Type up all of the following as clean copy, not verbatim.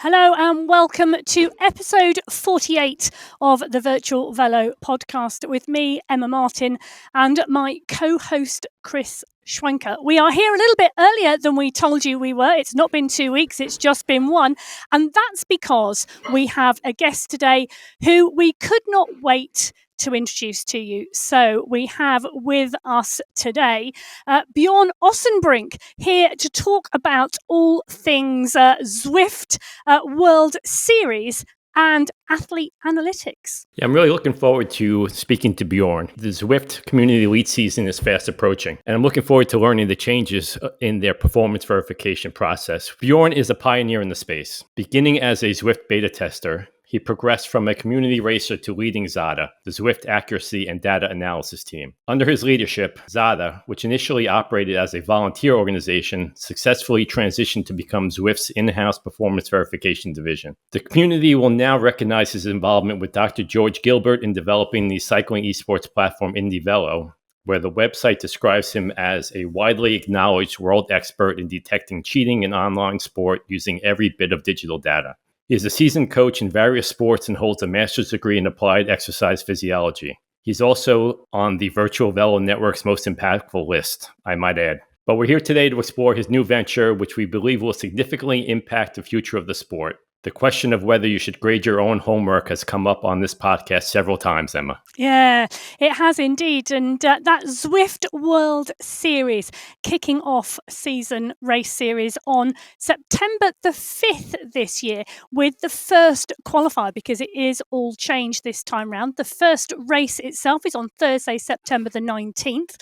Hello and welcome to episode 48 of the Virtual Velo Podcast with me, Emma Martin, and my co-host, Chris Schwenker. We are here a little bit earlier than we told you we were. It's not been 2 weeks, it's just been one. And that's because we have a guest today who we could not wait to introduce to you. So we have with us today Bjoern Ossenbrink here to talk about all things Zwift World Series and AthleteAnalytics. Yeah, I'm really looking forward to speaking to Bjoern. The Zwift Community Elite season is fast approaching, and I'm looking forward to learning the changes in their performance verification process. Bjoern is a pioneer in the space. Beginning as a Zwift beta tester, he progressed from a community racer to leading ZADA, the Zwift accuracy and data analysis team. Under his leadership, ZADA, which initially operated as a volunteer organization, successfully transitioned to become Zwift's in-house performance verification division. The community will now recognize his involvement with Dr. George Gilbert in developing the cycling esports platform IndyVelo, where the website describes him as a widely acknowledged world expert in detecting cheating in online sport using every bit of digital data. He is a seasoned coach in various sports and holds a master's degree in applied exercise physiology. He's also on the Virtual Velo Network's most impactful list, I might add. But we're here today to explore his new venture, which we believe will significantly impact the future of the sport. The question of whether you should grade your own homework has come up on this podcast several times, Emma. Yeah, it has indeed. And that Zwift World Series kicking off season race series on September the 5th this year with the first qualifier, because it is all changed this time round. The first race itself is on Thursday, September the 19th.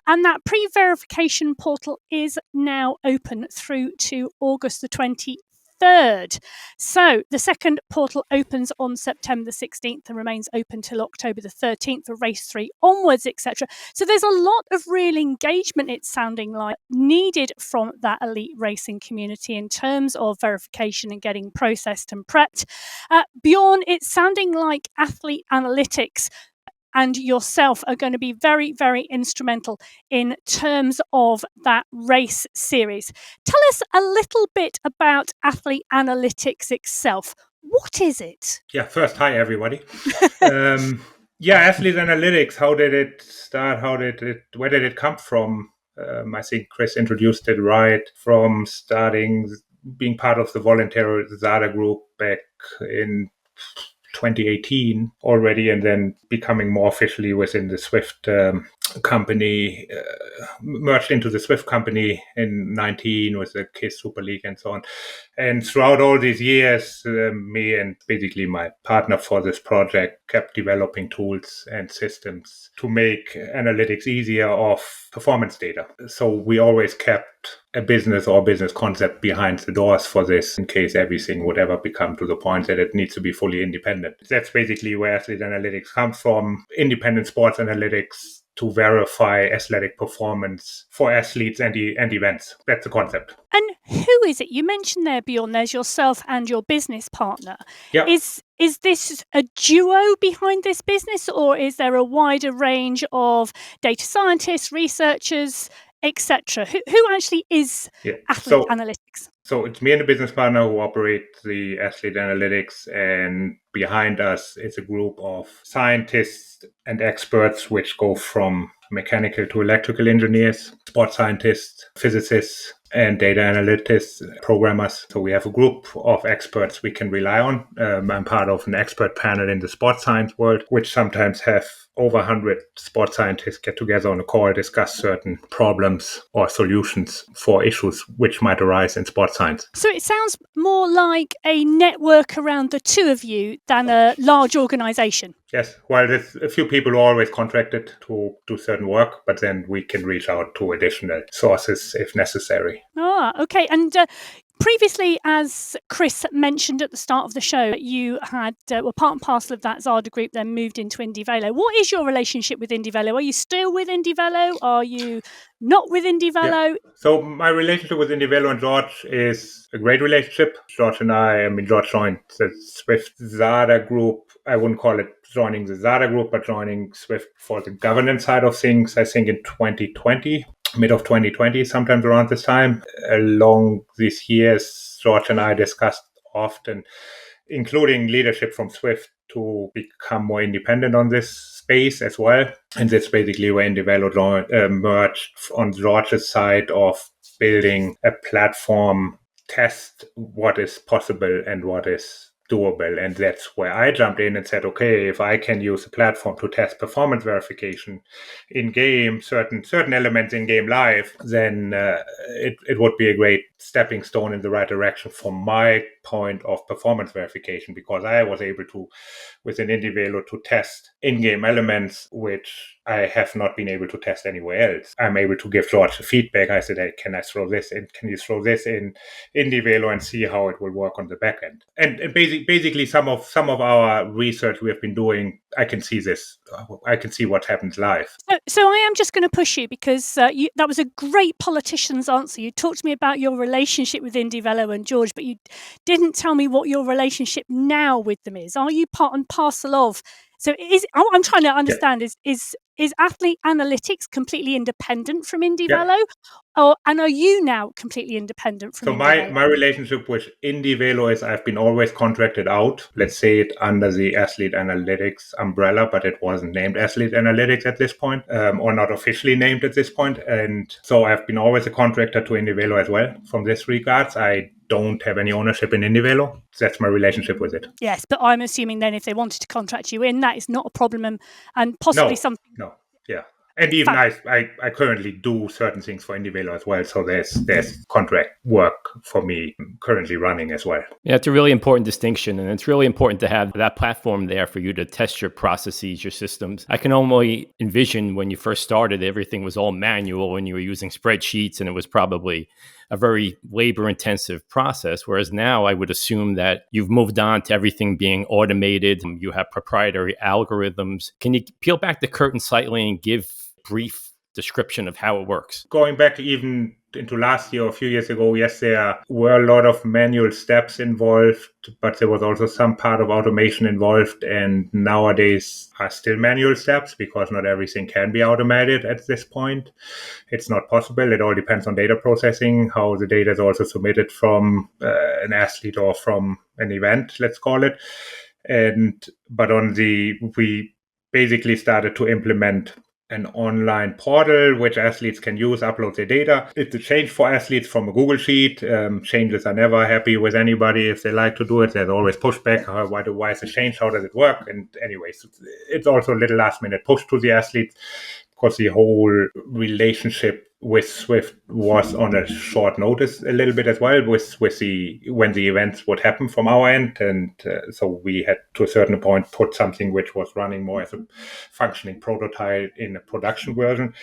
And that pre-verification portal is now open through to August the 23rd. So the second portal opens on September the 16th and remains open till October the 13th for race 3 onwards, etc. So there's a lot of real engagement, it's sounding like, needed from that elite racing community in terms of verification and getting processed and prepped. Bjoern, it's sounding like AthleteAnalytics and yourself are going to be very, very instrumental in terms of that race series. Tell us a little bit about AthleteAnalytics itself. What is it? Yeah, first, hi, everybody. AthleteAnalytics, how did it start? Where did it come from? I think Chris introduced it right from starting being part of the voluntary ZADA group back in 2018 already, and then becoming more officially within the Zwift company, merged into the Zwift company in 19 with the KISS Super League and so on. And throughout all these years, me and basically my partner for this project kept developing tools and systems to make analytics easier of performance data. So we always kept a business or business concept behind the doors for this in case everything would ever become to the point that it needs to be fully independent. That's basically where AthleteAnalytics comes from, independent sports analytics to verify athletic performance for athletes and events. That's the concept. And who is it? You mentioned there, Bjoern, there's yourself and your business partner. Yeah. Is this a duo behind this business, or is there a wider range of data scientists, researchers, etc.? Who actually is AthleteAnalytics? So it's me and a business partner who operate the AthleteAnalytics, and behind us is a group of scientists and experts, which go from mechanical to electrical engineers, sports scientists, physicists, and data analytics, programmers. So we have a group of experts we can rely on. I'm part of an expert panel in the sports science world, which sometimes have over 100 sports scientists get together on a call, discuss certain problems or solutions for issues which might arise in sports science. So it sounds more like a network around the two of you than a large organization. Yes, well, there's a few people who are always contracted to do certain work, but then we can reach out to additional sources if necessary. Ah, okay. And previously, as Chris mentioned at the start of the show, you had were part and parcel of that ZADA group, then moved into IndyVelo. What is your relationship with IndyVelo? Are you still with IndyVelo? Are you not with IndyVelo? Yeah. So my relationship with IndyVelo and George is a great relationship. George joined the Zwift ZADA group. I wouldn't call it joining the ZADA group, but joining Zwift for the governance side of things, I think in 2020. Mid of 2020, sometimes around this time. Along these years, George and I discussed often, including leadership from Zwift, to become more independent on this space as well. And that's basically where IndieVelo merged on George's side of building a platform, test what is possible and what is doable. And that's where I jumped in and said, okay, if I can use a platform to test performance verification in game, certain elements in game live, then it would be a great stepping stone in the right direction from my point of performance verification, because I was able to, with an IndieVelo, to test in-game elements which I have not been able to test anywhere else. I'm able to give George feedback. I said, hey, can I throw this in? Can you throw this in IndieVelo and see how it will work on the back end? And basically some of our research we have been doing, I can see this. I can see what happens live. So I am just going to push you, because that was a great politician's answer. You talked to me about your relationship with IndieVelo and George, but you didn't tell me what your relationship now with them is. Are you part and parcel of? So I'm trying to understand, is AthleteAnalytiX completely independent from IndieVelo? And are you now completely independent from IndieVelo? So my relationship with IndieVelo is I've been always contracted out, let's say it under the AthleteAnalytics umbrella, but it wasn't named AthleteAnalytics at this point, or not officially named at this point. And so I've been always a contractor to IndieVelo as well. From this regards, I don't have any ownership in IndieVelo. That's my relationship with it. Yes, but I'm assuming then if they wanted to contract you in, that is not a problem, and possibly something. No, yeah. And even I currently do certain things for IndieVelo as well. So there's contract work for me currently running as well. Yeah, it's a really important distinction. And it's really important to have that platform there for you to test your processes, your systems. I can only envision when you first started, everything was all manual and you were using spreadsheets, and it was probably a very labor-intensive process, whereas now I would assume that you've moved on to everything being automated. You have proprietary algorithms. Can you peel back the curtain slightly and give a brief description of how it works? Going back even into last year or a few years ago, yes, there were a lot of manual steps involved, but there was also some part of automation involved. And nowadays are still manual steps because not everything can be automated at this point. It's not possible. It all depends on data processing, how the data is also submitted from an athlete or from an event, let's call it. But we basically started to implement an online portal which athletes can use, upload their data. It's a change for athletes from a Google Sheet. Changes are never happy with anybody. If they like to do it, there's always pushback. Why is it changed? How does it work? And anyways, it's also a little last minute push to the athletes, because the whole relationship with Zwift was on a short notice a little bit as well when the events would happen from our end. And so we had to a certain point put something which was running more as a functioning prototype in a production version.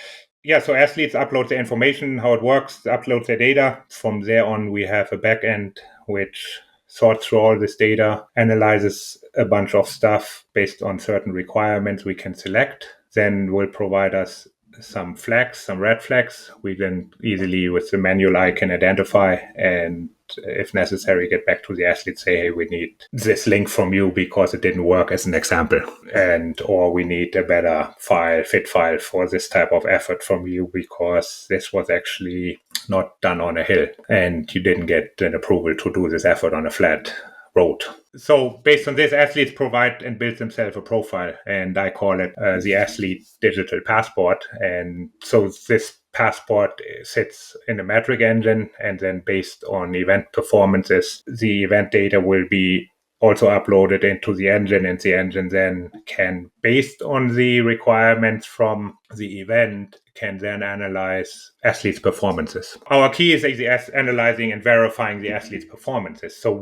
Yeah, so athletes upload their information, how it works, upload their data. From there on, we have a back end which sorts through all this data, analyzes a bunch of stuff based on certain requirements we can select, then will provide us some flags, some red flags. We then easily, with the manual eye, can identify, and if necessary, get back to the athlete, say, hey, we need this link from you because it didn't work, as an example, or we need a better fit file for this type of effort from you because this was actually not done on a hill and you didn't get an approval to do this effort on a flat road. So based on this, athletes provide and build themselves a profile, and I call it the athlete digital passport. And so this passport sits in a metric engine, and then based on event performances, the event data will be also uploaded into the engine, and the engine then can, based on the requirements from the event, can then analyze athletes' performances. Our key is analyzing and verifying the athletes' performances. So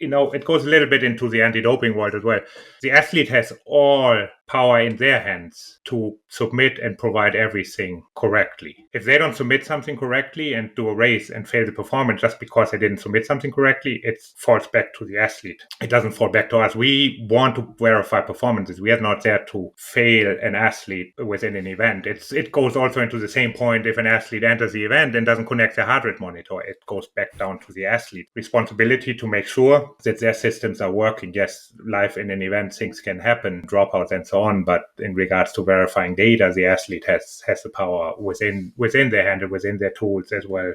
it goes a little bit into the anti-doping world as well. The athlete has all power in their hands to submit and provide everything correctly. If they don't submit something correctly and do a race and fail the performance just because they didn't submit something correctly, it falls back to the athlete. It doesn't fall back to us. We want to verify performances. We are not there to fail an athlete within an event. It goes also into the same point. If an athlete enters the event and doesn't connect their heart rate monitor, it goes back down to the athlete. Responsibility to make sure that their systems are working. Yes, live in an event, things can happen, dropouts and so so on. But in regards to verifying data, the athlete has the power within their hand and within their tools as well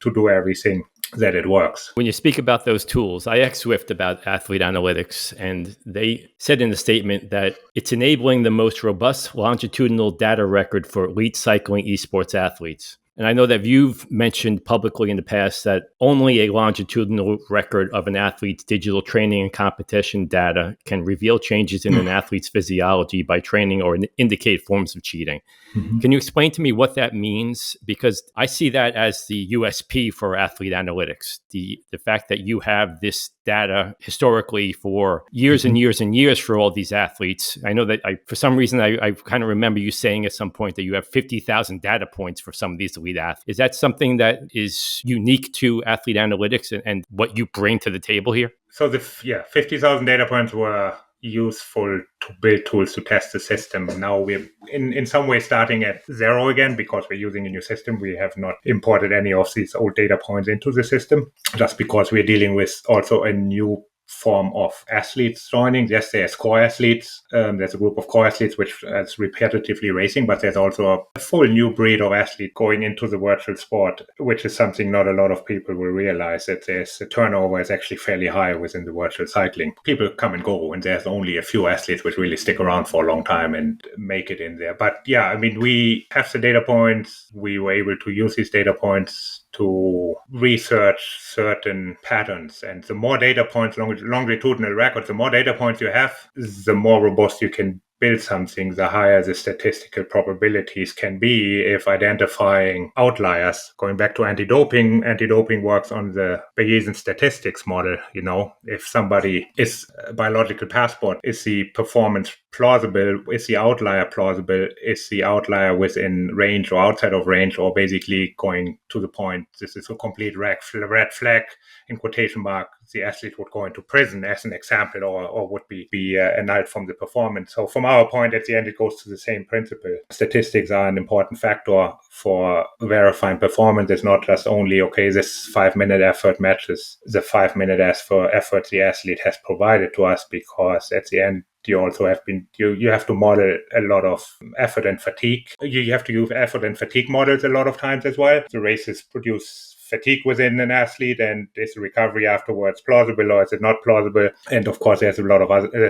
to do everything that it works. When you speak about those tools, I asked Zwift about AthleteAnalytiX, and they said in the statement that it's enabling the most robust longitudinal data record for elite cycling esports athletes. And I know that you've mentioned publicly in the past that only a longitudinal record of an athlete's digital training and competition data can reveal changes in an athlete's physiology by training or indicate forms of cheating. Mm-hmm. Can you explain to me what that means? Because I see that as the USP for AthleteAnalytiX, the fact that you have this data historically for years and years and years for all these athletes. I know that for some reason, I kind of remember you saying at some point that you have 50,000 data points for some of these elite athletes. Is that something that is unique to AthleteAnalytics and what you bring to the table here? So 50,000 data points were useful to build tools to test the system. Now we're in some way starting at zero again because we're using a new system. We have not imported any of these old data points into the system just because we're dealing with also a new form of athletes joining. Yes, there's core athletes. There's a group of core athletes which is repetitively racing, but there's also a full new breed of athlete going into the virtual sport, which is something not a lot of people will realize, that the turnover is actually fairly high within the virtual cycling. People come and go, and there's only a few athletes which really stick around for a long time and make it in there. But yeah, I mean, we have the data points. We were able to use these data points to research certain patterns. And the more data points, longitudinal records, the more data points you have, the more robust you can build something, the higher the statistical probabilities can be if identifying outliers. Going back to anti-doping works on the Bayesian statistics model. You know, if somebody is a biological passport, is the performance plausible? Is the outlier plausible? Is the outlier within range or outside of range, or basically going to the point, this is a complete red flag, in quotation mark, the athlete would go into prison as an example, or would be annulled from the performance. So from our point, at the end, it goes to the same principle. Statistics are an important factor for verifying performance. It's not just only, okay, this 5-minute effort matches the 5-minute effort the athlete has provided to us, because at the end, you also have you have to model a lot of effort and fatigue. You have to use effort and fatigue models a lot of times as well. The races produce fatigue within an athlete, and is the recovery afterwards plausible or is it not plausible? And of course, there's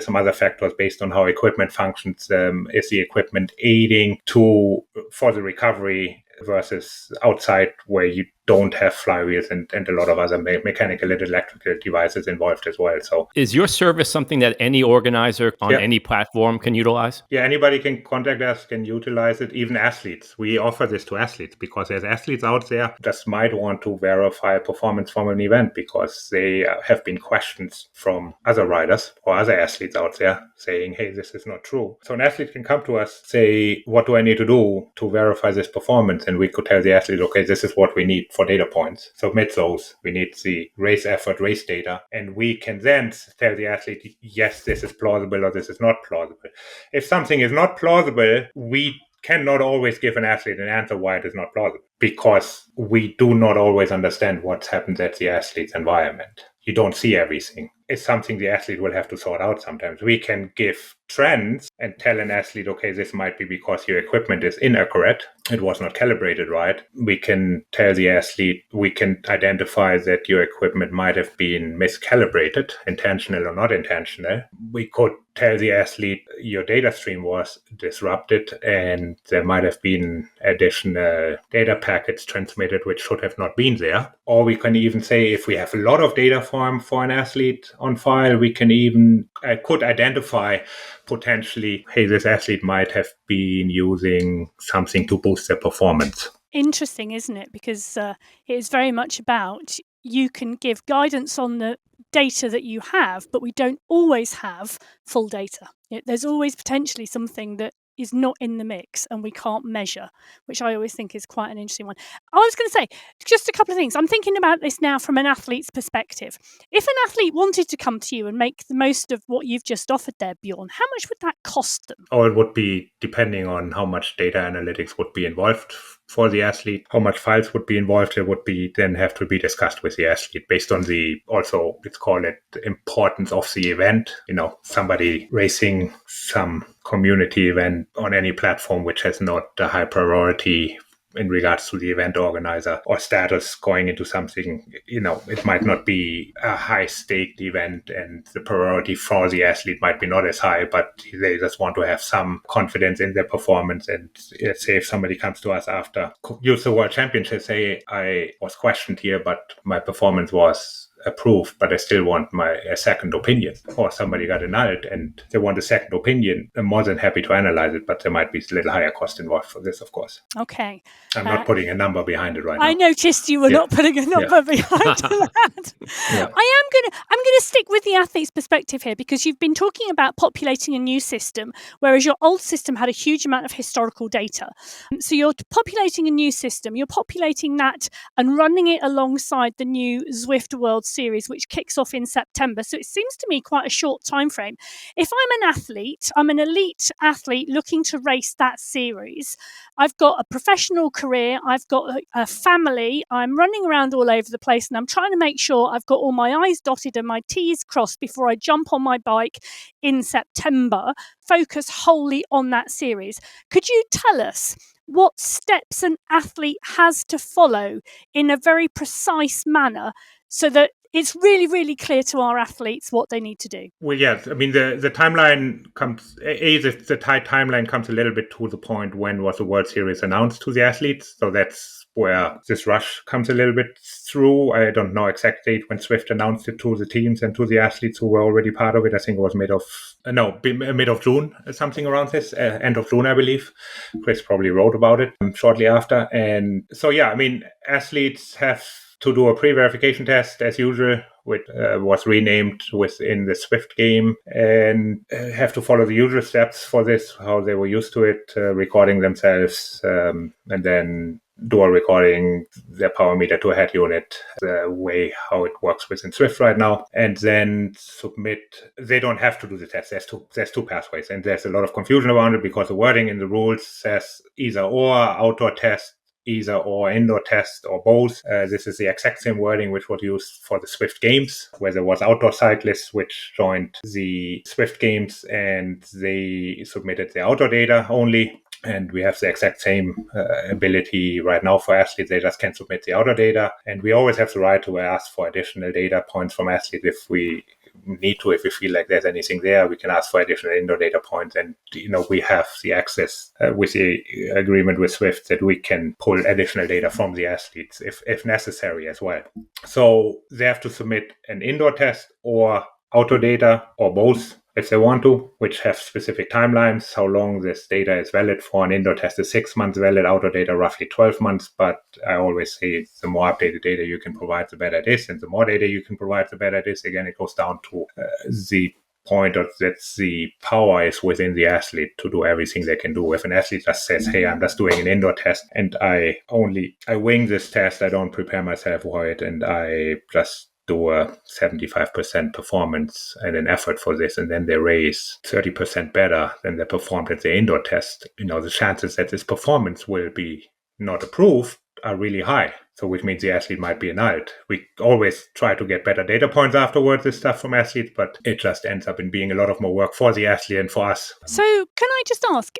some other factors based on how equipment functions. Is the equipment aiding for the recovery versus outside where you don't have flywheels and a lot of other mechanical and electrical devices involved as well. So, is your service something that any organizer on any platform can utilize? Yeah, anybody can contact us, can utilize it, even athletes. We offer this to athletes because there's athletes out there that might want to verify performance from an event because they have been questions from other riders or other athletes out there saying, hey, this is not true. So an athlete can come to us, say, what do I need to do to verify this performance? And we could tell the athlete, okay, this is what we need for data points. Submit those. We need the race effort, race data. And we can then tell the athlete, yes, this is plausible or this is not plausible. If something is not plausible, we cannot always give an athlete an answer why it is not plausible, because we do not always understand what happens at the athlete's environment. You don't see everything. It's something the athlete will have to sort out sometimes. We can give trends and tell an athlete, okay, this might be because your equipment is inaccurate. It was not calibrated right. We can tell the athlete, we can identify that your equipment might have been miscalibrated, intentional or not intentional. We could tell the athlete your data stream was disrupted and there might have been additional data packets transmitted which should have not been there. Or we can even say, if we have a lot of data for an athlete on file, we can even could identify potentially, hey, this athlete might have been using something to boost their performance. Interesting, isn't it? Because it is very much about, you can give guidance on the data that you have, but we don't always have full data. There's always potentially something that is not in the mix and we can't measure, which I always think is quite an interesting one. I was going to say just a couple of things. I'm thinking about this now from an athlete's perspective. If an athlete wanted to come to you and make the most of what you've just offered there, Bjoern, how much would that cost them? Oh, it would be depending on how much data analytics would be involved for the athlete, how much files would be involved. It would be then have to be discussed with the athlete based on let's call it, importance of the event. You know, somebody racing some community event on any platform which has not a high priority in regards to the event organizer or status going into something. It might not be a high staked event and the priority for the athlete might be not as high, but they just want to have some confidence in their performance. And let's say if somebody comes to us after use the World Championship, say I was questioned here, but my performance was approved, but I still want a second opinion, or somebody got annulled and they want a second opinion, I'm more than happy to analyze it, but there might be a little higher cost involved for this, of course. Okay. I'm not putting a number behind it right now. I noticed you were not putting a number behind that. Yeah. I'm gonna stick with the athlete's perspective here, because you've been talking about populating a new system, whereas your old system had a huge amount of historical data. So you're populating a new system, you're populating that and running it alongside the new Zwift World Series, which kicks off in September. So it seems to me quite a short time frame. If I'm an athlete, I'm an elite athlete looking to race that series, I've got a professional career, I've got a family, I'm running around all over the place, and I'm trying to make sure I've got all my I's dotted and my T's crossed before I jump on my bike in September, focus wholly on that series. Could you tell us what steps an athlete has to follow in a very precise manner so that it's really, really clear to our athletes what they need to do? Well, yes. I mean, the timeline comes, the tight timeline comes a little bit to the point when was the World Series announced to the athletes. So that's where this rush comes a little bit through. I don't know exact date when Zwift announced it to the teams and to the athletes who were already part of it. I think it was mid of June, something around this, end of June, I believe. Chris probably wrote about it shortly after. And so, yeah, I mean, athletes have to do a pre-verification test as usual, which was renamed within the Zwift game, and have to follow the usual steps for this, how they were used to it, recording themselves, and then dual recording their power meter to a head unit, the way how it works within Zwift right now, and then submit. They don't have to do the test. There's two pathways, and there's a lot of confusion around it because the wording in the rules says either or, outdoor test, either or, indoor test, or both. This is the exact same wording which was used for the Zwift Games, where there was outdoor cyclists which joined the Zwift Games and they submitted the outdoor data only. And we have the exact same ability right now for athletes. They just can submit the outdoor data. And we always have the right to ask for additional data points from athletes if we need to. If we feel like there's anything there, we can ask for additional indoor data points. And, we have the access with the agreement with Zwift that we can pull additional data from the athletes if necessary as well. So they have to submit an indoor test or outdoor data or both if they want to, which have specific timelines, how long this data is valid for. An indoor test is 6 months valid, outdoor data roughly 12 months. But I always say the more updated data you can provide, the better it is. And the more data you can provide, the better it is. Again, it goes down to the point of that the power is within the athlete to do everything they can do. If an athlete just says, hey, I'm just doing an indoor test and I wing this test, I don't prepare myself for it, and I just do a 75% performance and an effort for this, and then they raise 30% better than they performed at the indoor test, the chances that this performance will be not approved are really high. So which means the athlete might be annulled. We always try to get better data points afterwards, this stuff from athletes, but it just ends up in being a lot of more work for the athlete and for us. So can I just ask,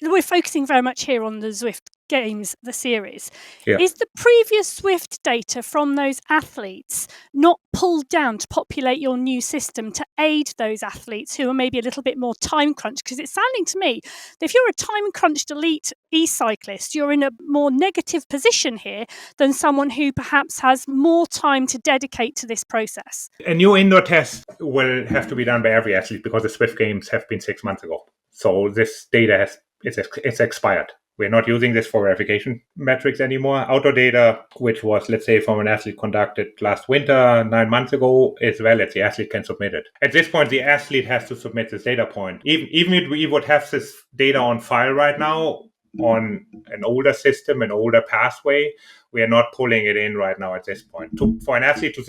we're focusing very much here on the Zwift Games, the series. Yeah. Is the previous Zwift data from those athletes not pulled down to populate your new system to aid those athletes who are maybe a little bit more time crunched? Because it's sounding to me that if you're a time crunched elite e-cyclist, you're in a more negative position here than someone who perhaps has more time to dedicate to this process. A new indoor test will have to be done by every athlete because the Zwift Games have been 6 months ago. So this data it's expired. We're not using this for verification metrics anymore. Outdoor data, which was, let's say, from an athlete conducted last winter, 9 months ago, is valid. The athlete can submit it. At this point, the athlete has to submit this data point. Even if we would have this data on file right now on an older system, an older pathway, we are not pulling it in right now at this point. For an athlete to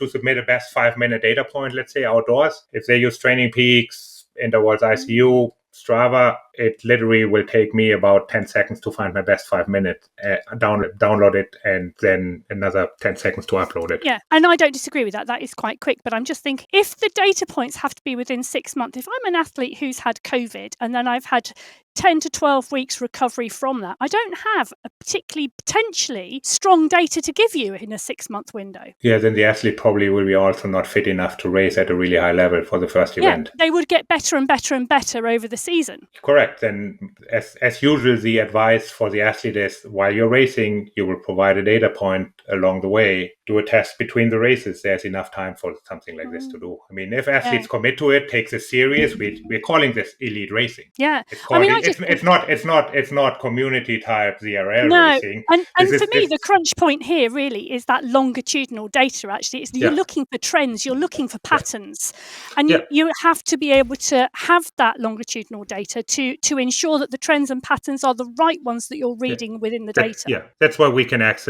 submit a best 5-minute data point, let's say outdoors, if they use Training Peaks, Intervals ICU, Strava, it literally will take me about 10 seconds to find my best 5 minutes, download it, and then another 10 seconds to upload it. Yeah, and I don't disagree with that. That is quite quick. But I'm just thinking, if the data points have to be within 6 months, if I'm an athlete who's had COVID and then I've had 10 to 12 weeks recovery from that, I don't have a particularly potentially strong data to give you in a 6-month window. Yeah, then the athlete probably will be also not fit enough to race at a really high level for the first event. They would get better and better and better over the season. Correct. And as usual, the advice for the athlete is while you're racing, you will provide a data point along the way. Do a test between the races. There's enough time for something like this to do. I mean, if athletes commit to it, takes it serious, we're calling this elite racing. Yeah. It's not community type ZRL racing. And for me, the crunch point here really is that longitudinal data, actually. You're looking for trends, you're looking for patterns. And you have to be able to have that longitudinal data to ensure that the trends and patterns are the right ones that you're reading within the data. That's why we can ask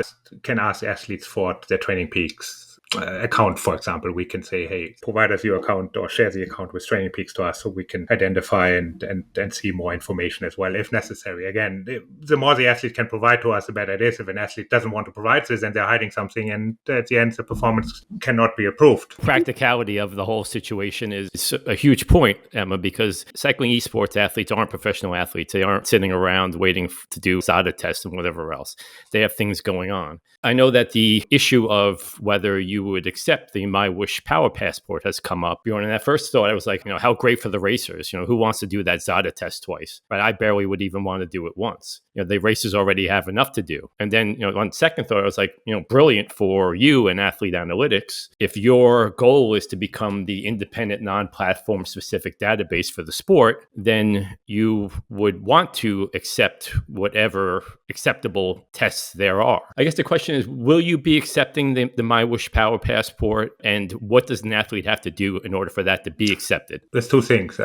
athletes for their Training Peaks account, for example. We can say, hey, provide us your account or share the account with Training Peaks to us so we can identify and see more information as well if necessary. Again, the more the athlete can provide to us, the better it is. If an athlete doesn't want to provide this, then they're hiding something, and at the end, the performance cannot be approved. Practicality of the whole situation is a huge point, Emma, because cycling esports athletes aren't professional athletes. They aren't sitting around waiting to do ZADA tests and whatever else. They have things going on. I know that the issue of whether you would accept the My Wish Power Passport has come up. Bjoern, and at first thought, I was like, how great for the racers. Who wants to do that ZADA test twice? But I barely would even want to do it once. The racers already have enough to do. And then, on second thought, I was like, brilliant for you and AthleteAnalytics. If your goal is to become the independent, non-platform specific database for the sport, then you would want to accept whatever acceptable tests there are. I guess the question is, will you be accepting the My Wish Power Passport, and what does an athlete have to do in order for that to be accepted? There's two things.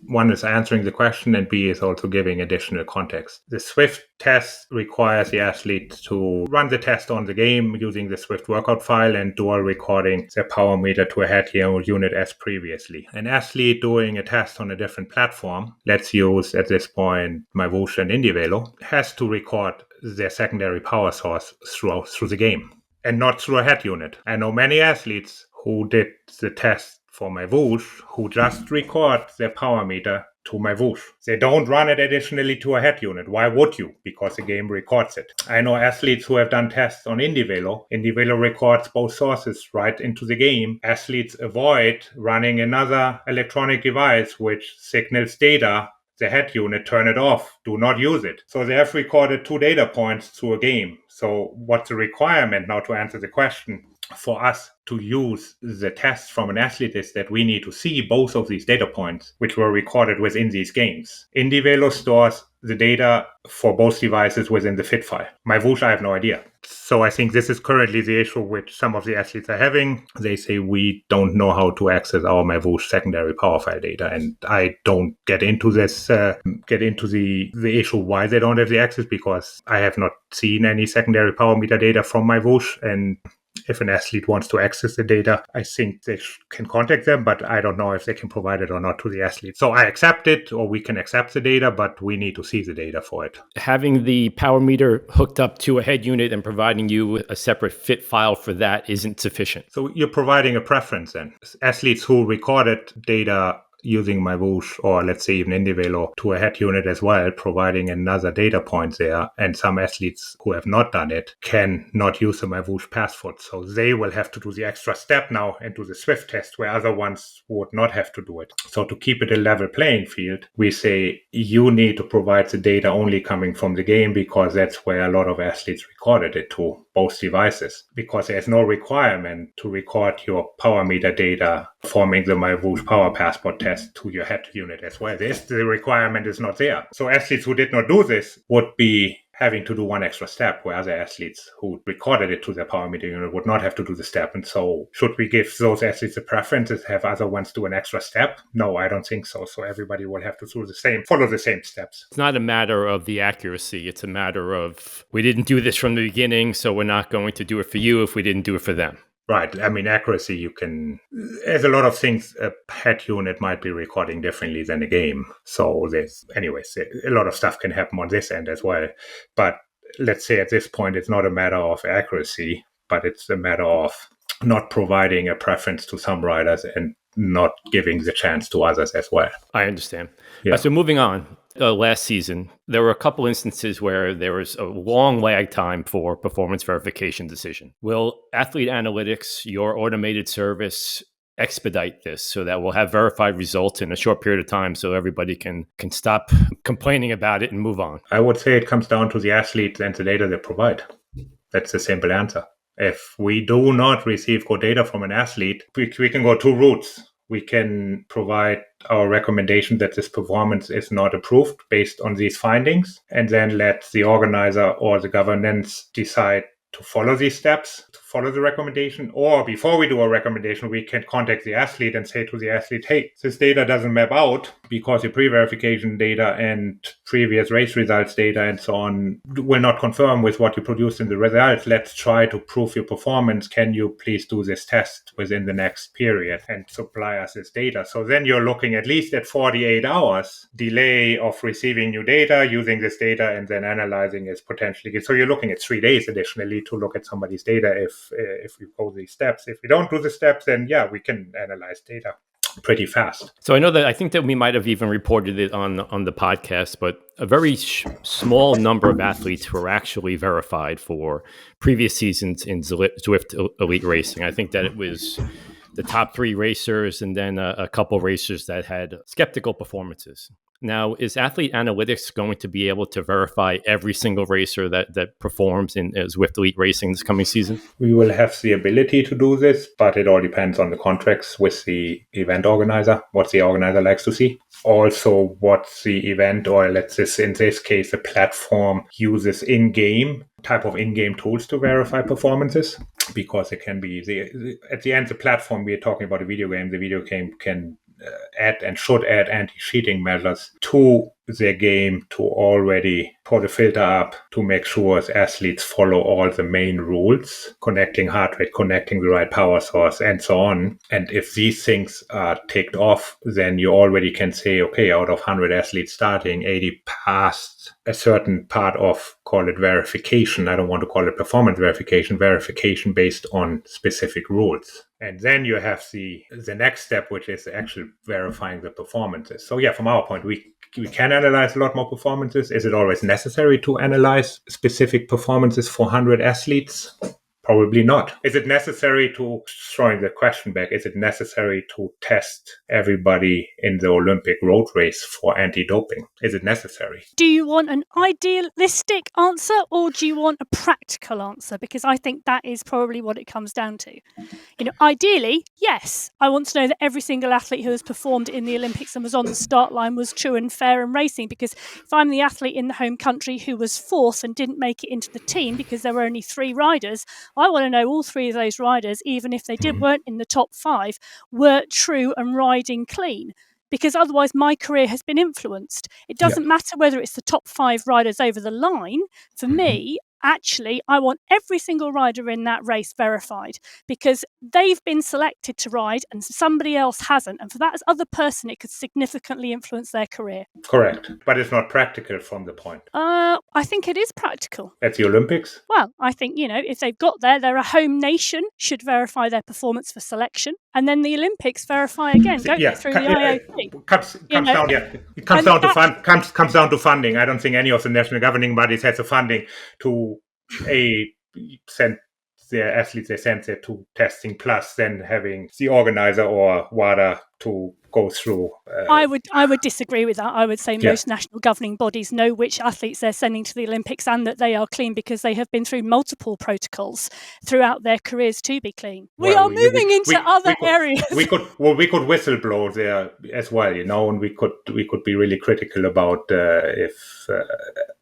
One is answering the question, and B is also giving additional context. The Zwift test requires the athlete to run the test on the game using the Zwift workout file and dual recording their power meter to a head unit as previously. An athlete doing a test on a different platform, let's use at this point My Whoosh and IndyVelo, has to record their secondary power source through the game and not through a head unit. I know many athletes who did the test for My Whoosh who just record their power meter to My Whoosh. They don't run it additionally to a head unit. Why would you? Because the game records it. I know athletes who have done tests on IndyVelo. IndyVelo records both sources right into the game. Athletes avoid running another electronic device which signals data. The head unit, turn it off, do not use it. So they have recorded 2 data points to a game. So what's the requirement now to answer the question for us to use the test from an athlete is that we need to see both of these data points, which were recorded within these games. IndyVelo stores the data for both devices within the fit file. My Whoosh, I have no idea. So I think this is currently the issue which some of the athletes are having. They say we don't know how to access our My Whoosh secondary power file data. And I don't get into this, the issue why they don't have the access, because I have not seen any secondary power meter data from My Whoosh. And if an athlete wants to access the data, I think they can contact them, but I don't know if they can provide it or not to the athlete. So I accept it, or we can accept the data, but we need to see the data for it. Having the power meter hooked up to a head unit and providing you a separate fit file for that isn't sufficient. So you're providing a preference then. Athletes who recorded data using My Whoosh, or let's say even IndyVelo, to a head unit as well, providing another data point there. And some athletes who have not done it can not use the My Whoosh passport. So they will have to do the extra step now and do the Zwift test, where other ones would not have to do it. So to keep it a level playing field, we say you need to provide the data only coming from the game, because that's where a lot of athletes recorded it to both devices, because there's no requirement to record your power meter data forming the My Whoosh Power Passport test to your head unit as well. The requirement is not there. So athletes who did not do this would be having to do one extra step, where other athletes who recorded it to their power meter unit would not have to do the step. And so should we give those athletes a preference to have other ones do an extra step? No, I don't think so. So everybody will have to follow the same steps. It's not a matter of the accuracy. It's a matter of, we didn't do this from the beginning, so we're not going to do it for you if we didn't do it for them. Right. I mean, accuracy, there's a lot of things a head unit might be recording differently than a game. So anyways, a lot of stuff can happen on this end as well. But let's say at this point, it's not a matter of accuracy, but it's a matter of not providing a preference to some riders and not giving the chance to others as well. I understand. Yeah. So moving on, last season, there were a couple instances where there was a long lag time for performance verification decision. Will AthleteAnalytiX, your automated service, expedite this so that we'll have verified results in a short period of time so everybody can stop complaining about it and move on? I would say it comes down to the athletes and the data they provide. That's the simple answer. If we do not receive good data from an athlete, we can go two routes. We can provide our recommendation that this performance is not approved based on these findings, and then let the organizer or the governance decide to follow these steps, to follow the recommendation. Or before we do a recommendation, we can contact the athlete and say to the athlete, hey, this data doesn't map out because your pre-verification data and previous race results data and so on will not confirm with what you produced in the results. Let's try to prove your performance. Can you please do this test within the next period and supply us this data? So then you're looking at least at 48 hours delay of receiving new data, using this data, and then analyzing it potentially. So you're looking at 3 days additionally to look at somebody's data if we go these steps. If we don't do the steps, then yeah, we can analyze data pretty fast. So I think that we might have even reported it on the podcast, but a very small number of athletes were actually verified for previous seasons in Zwift Elite racing. I think that it was the top 3 racers and then a couple racers that had skeptical performances. Now, is AthleteAnalytiX going to be able to verify every single racer that performs in Zwift Elite racing this coming season? We will have the ability to do this, but it all depends on the contracts with the event organizer, what the organizer likes to see. Also, what the event, or let's say in this case, the platform uses in-game tools to verify performances, because it can be at the end, the platform, we're talking about a video game. The video game can add and should add anti-cheating measures to their game to already put a filter up to make sure athletes follow all the main rules, connecting heart rate, connecting the right power source, and so on. And if these things are ticked off, then you already can say, okay, out of 100 athletes starting, 80 passed a certain part of, call it verification. I don't want to call it performance verification based on specific rules. And then you have the next step, which is actually verifying the performances. So yeah, from our point, we can analyze a lot more performances. Is it always necessary to analyze specific performances for 100 athletes? Probably not. Is it necessary throwing the question back, is it necessary to test everybody in the Olympic road race for anti-doping? Is it necessary? Do you want an idealistic answer or do you want a practical answer? Because I think that is probably what it comes down to. Ideally, yes, I want to know that every single athlete who has performed in the Olympics and was on the start line was true and fair and racing. Because if I'm the athlete in the home country who was fourth and didn't make it into the team because there were only 3 riders, I want to know all 3 of those riders, even if they weren't in the top 5, were true and riding clean. Because otherwise my career has been influenced. It doesn't matter whether it's the top 5 riders over the line. For me, actually, I want every single rider in that race verified because they've been selected to ride and somebody else hasn't. And for that other person, it could significantly influence their career. Correct. But it's not practical from the point. I think it is practical. At the Olympics? Well, I think, if they've got there, they're a home nation, should verify their performance for selection. And then the Olympics verify again, don't they, through the IOC? Comes down to funding. I don't think any of the national governing bodies has the funding to send their athletes, they send it to testing, plus then having the organizer or WADA to go through. I would disagree with that. I would say most national governing bodies know which athletes they're sending to the Olympics and that they are clean because they have been through multiple protocols throughout their careers to be clean. We are moving into other areas. We could whistleblow there as well, and we could be really critical about if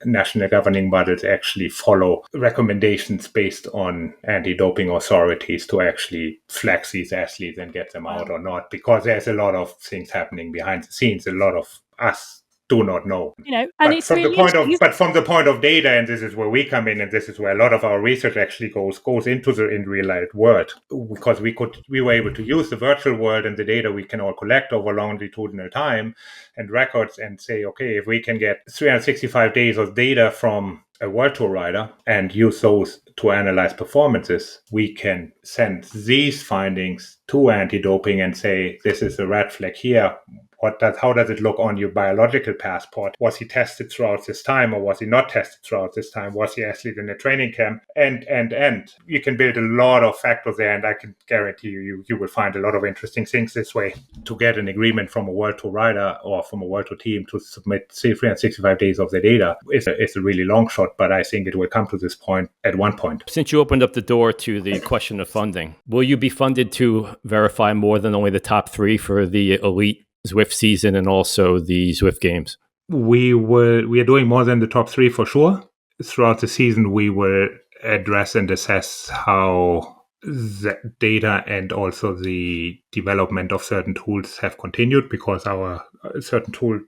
national governing bodies actually follow recommendations based on anti-doping authorities to actually flag these athletes and get them out or not, because there's a lot of things happening behind the scenes. A lot of us do not know. And But it's really interesting. from the point of data, and this is where we come in, and this is where a lot of our research actually goes into the in real life world, because we were able to use the virtual world and the data we can all collect over longitudinal time and records, and say, okay, if we can get 365 days of data from a World Tour rider and use those to analyze performances, we can send these findings to anti-doping and say, this is a red flag here. How does it look on your biological passport? Was he tested throughout this time, or was he not tested throughout this time? Was he athlete in a training camp? And you can build a lot of factors there, and I can guarantee you will find a lot of interesting things this way. To get an agreement from a World Tour rider or from a World Tour team to submit 365 days of the data is a really long shot, but I think it will come to this point at one point. Since you opened up the door to the question of funding, will you be funded to verify more than only the top 3 for the Elite Zwift season and also the Zwift Games? We are doing more than the top 3 for sure. Throughout the season, we will address and assess how the data and also the development of certain tools have continued, because our certain tools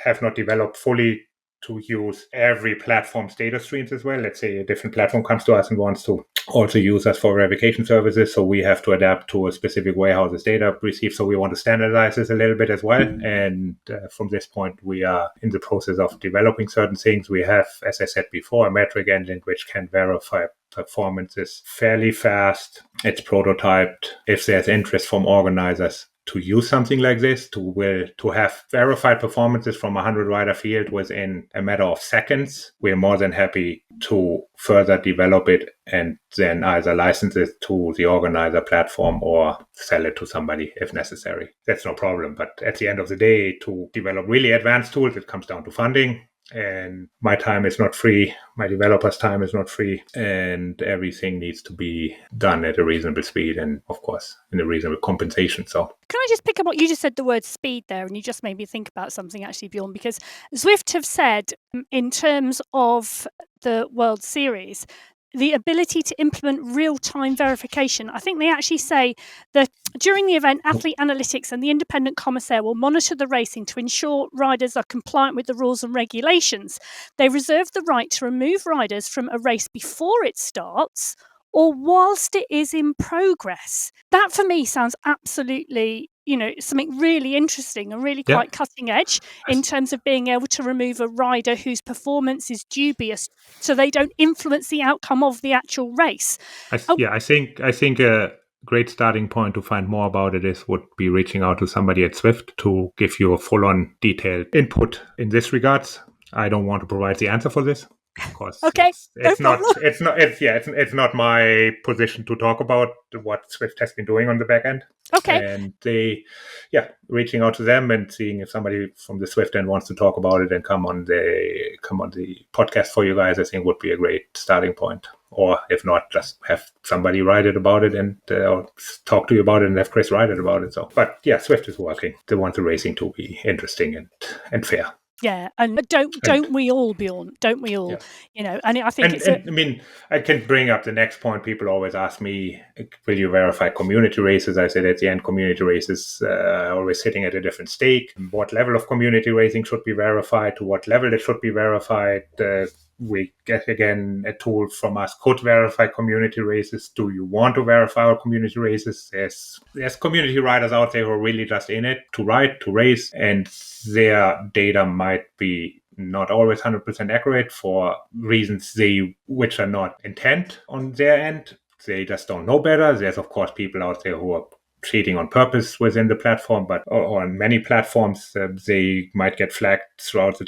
have not developed fully to use every platform's data streams as well. Let's say a different platform comes to us and wants to also use us for verification services, so we have to adapt to a specific warehouse's data received. So we want to standardize this a little bit as well. And from this point, we are in the process of developing certain things. We have, as I said before, a metric engine which can verify performances fairly fast. It's prototyped. If there's interest from organizers to use something like this, to have verified performances from a 100-rider field within a matter of seconds, we're more than happy to further develop it and then either license it to the organizer platform or sell it to somebody if necessary. That's no problem. But at the end of the day, to develop really advanced tools, it comes down to funding. And my time is not free. My developers' time is not free. And everything needs to be done at a reasonable speed and, of course, in a reasonable compensation. So, can I just pick up what you just said, the word speed there, and you just made me think about something actually, Bjoern, because Zwift have said in terms of the World Series, the ability to implement real-time verification. I think they actually say that during the event, AthleteAnalytics and the independent commissaire will monitor the racing to ensure riders are compliant with the rules and regulations. They reserve the right to remove riders from a race before it starts or whilst it is in progress. That for me sounds absolutely, something really interesting and really quite cutting edge in terms of being able to remove a rider whose performance is dubious so they don't influence the outcome of the actual race. I think a great starting point to find more about it would be reaching out to somebody at Zwift to give you a full-on detailed input in this regards. I don't want to provide the answer for this. Of course, okay, it's not my position to talk about what Zwift has been doing on the back end. Okay, and reaching out to them and seeing if somebody from the Zwift end wants to talk about it and come on the podcast for you guys, I think would be a great starting point. Or if not, just have somebody write it about it and or talk to you about it and have Chris write it about it. So, but yeah, Zwift is working. They want the racing to be interesting and fair. Yeah, and don't we all, Bjoern? Don't we all? Yeah. And I think I can bring up the next point. People always ask me, will you verify community races? I said at the end, community races are always sitting at a different stake. What level of community racing should be verified? To what level it should be verified? We get, again, a tool from us could verify community races. Do you want to verify our community races? There's community riders out there who are really just in it to ride, to race, and their data might be not always 100% accurate for reasons which are not intent on their end. They just don't know better. There's, of course, people out there who are cheating on purpose within the platform, but on many platforms, they might get flagged throughout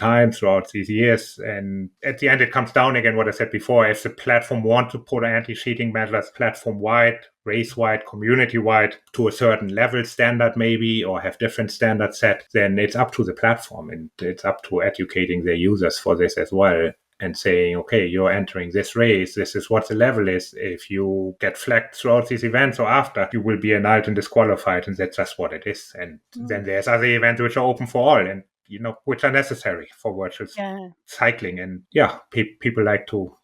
these years. And at the end, it comes down again, what I said before, if the platform want to put anti-cheating measures platform-wide, race-wide, community-wide, to a certain level standard maybe, or have different standards set, then it's up to the platform and it's up to educating their users for this as well. And saying, okay, you're entering this race, this is what the level is. If you get flagged throughout these events or after, you will be annulled and disqualified, and that's just what it is. And then there's other events which are open for all and, which are necessary for virtual cycling. And people like to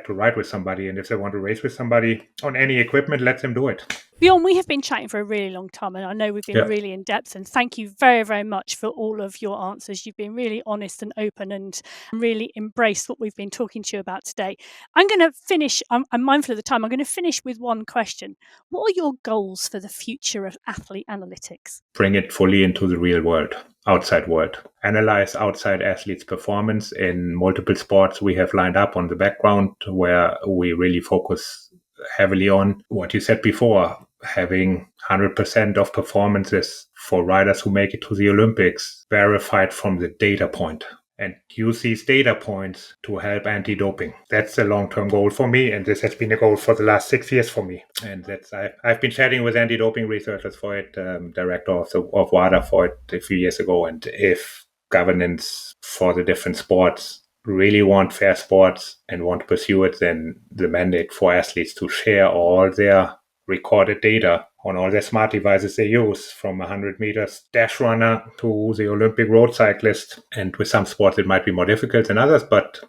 ride with somebody, and if they want to race with somebody on any equipment, let them do it. Bjoern, we have been chatting for a really long time, and I know we've been really in depth, and thank you very, very much for all of your answers. You've been really honest and open and really embraced what we've been talking to you about today. I'm going to finish, I'm mindful of the time, I'm going to finish with one question. What are your goals for the future of athlete analytics? Bring it fully into the real world, outside world. Analyze outside athletes' performance in multiple sports we have lined up on the background, where we really focus heavily on what you said before, having 100% of performances for riders who make it to the Olympics verified from the data point, and use these data points to help anti-doping. That's a long-term goal for me, and this has been a goal for the last 6 years for me. And I've been chatting with anti-doping researchers for it, director of WADA for it a few years ago, and if governance for the different sports really want fair sports and want to pursue it, then the mandate for athletes to share all their recorded data on all their smart devices they use, from 100 meters dash runner to the Olympic road cyclist. And with some sports, it might be more difficult than others, but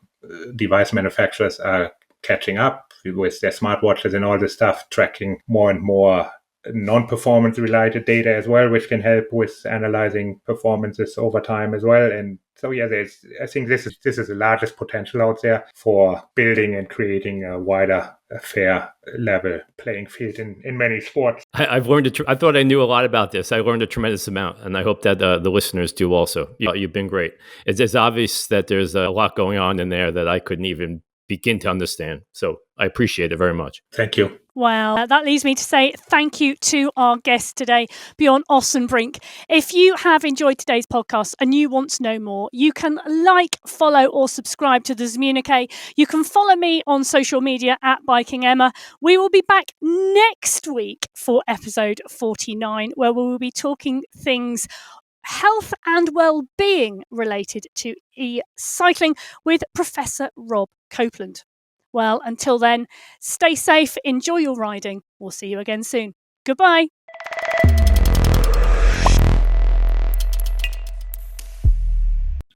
device manufacturers are catching up with their smartwatches and all this stuff, tracking more and more non-performance related data as well, which can help with analyzing performances over time as well. And so, I think this is the largest potential out there for building and creating a wider, fair level playing field in many sports. I've learned. I thought I knew a lot about this. I learned a tremendous amount, and I hope that the listeners do also. You've been great. It's obvious that there's a lot going on in there that I couldn't even begin to understand. So I appreciate it very much. Thank you. Wow, that leaves me to say thank you to our guest today, Bjoern Ossenbrink. If you have enjoyed today's podcast and you want to know more, you can like, follow or subscribe to the Zmunicate. You can follow me on social media at Biking Emma. We will be back next week for episode 49, where we will be talking things health and well-being related to e-cycling with Professor Rob Copeland. Well, until then, stay safe, enjoy your riding. We'll see you again soon. Goodbye.